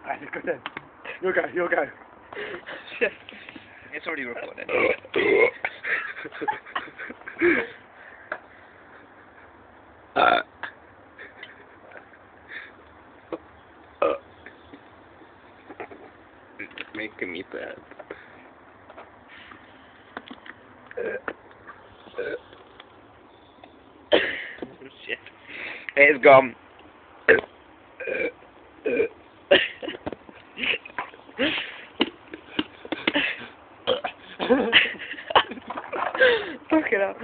Alright, let's go then. You'll go. Shit. It's already recorded. It's making me sad. Shit. It's gone. Fuck it up.